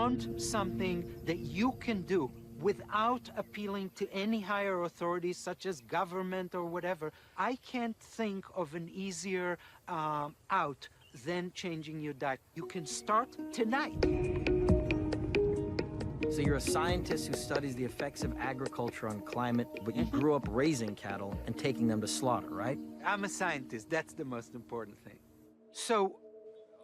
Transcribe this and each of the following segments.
want something that you can do without appealing to any higher authorities, such as government or whatever, I can't think of an easier out than changing your diet. You can start tonight. So you're a scientist who studies the effects of agriculture on climate, but you grew up raising cattle and taking them to slaughter, right? I'm a scientist. That's the most important thing. So,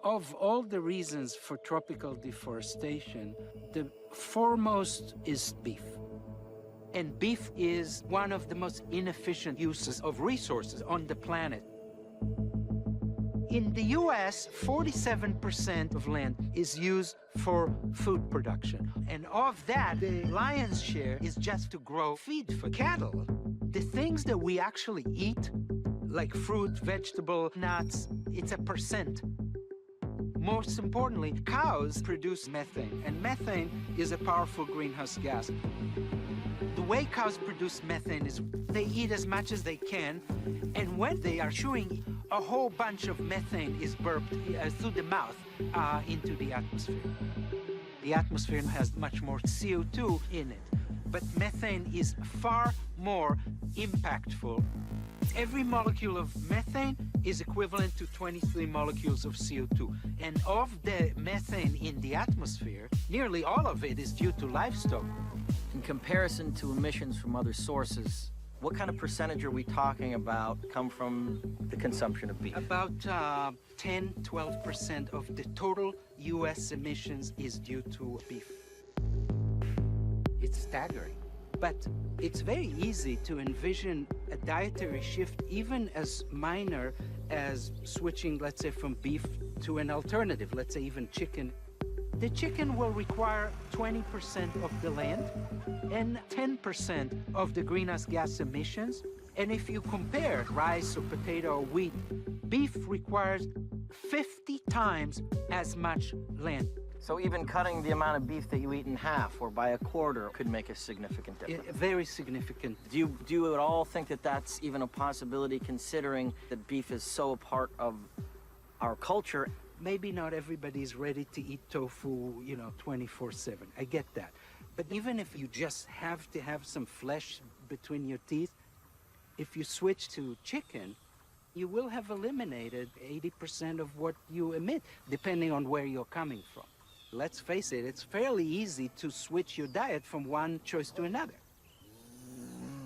of all the reasons for tropical deforestation, the foremost is beef. And beef is one of the most inefficient uses of resources on the planet. In the US, 47% of land is used for food production. And of that, the lion's share is just to grow feed for cattle. The things that we actually eat, like fruit, vegetable, nuts, it's a percent. Most importantly, cows produce methane, and methane is a powerful greenhouse gas. The way cows produce methane is they eat as much as they can, and when they are chewing, a whole bunch of methane is burped through the mouth into the atmosphere. The atmosphere has much more CO2 in it, but methane is far more impactful. Every molecule of methane is equivalent to 23 molecules of CO2. And of the methane in the atmosphere, nearly all of it is due to livestock. In comparison to emissions from other sources, what kind of percentage are we talking about come from the consumption of beef? About 10–12% of the total US emissions is due to beef. It's staggering. But it's very easy to envision a dietary shift, even as minor as switching, let's say, from beef to an alternative, let's say even chicken. The chicken will require 20% of the land and 10% of the greenhouse gas emissions. And if you compare rice or potato or wheat, beef requires 50 times as much land. So even cutting the amount of beef that you eat in half or by a quarter could make a significant difference. Very significant. Do you at all think that that's even a possibility, considering that beef is so a part of our culture? Maybe not everybody's ready to eat tofu, 24/7. I get that. But even if you just have to have some flesh between your teeth, if you switch to chicken, you will have eliminated 80% of what you emit, depending on where you're coming from. Let's face it, it's fairly easy to switch your diet from one choice to another.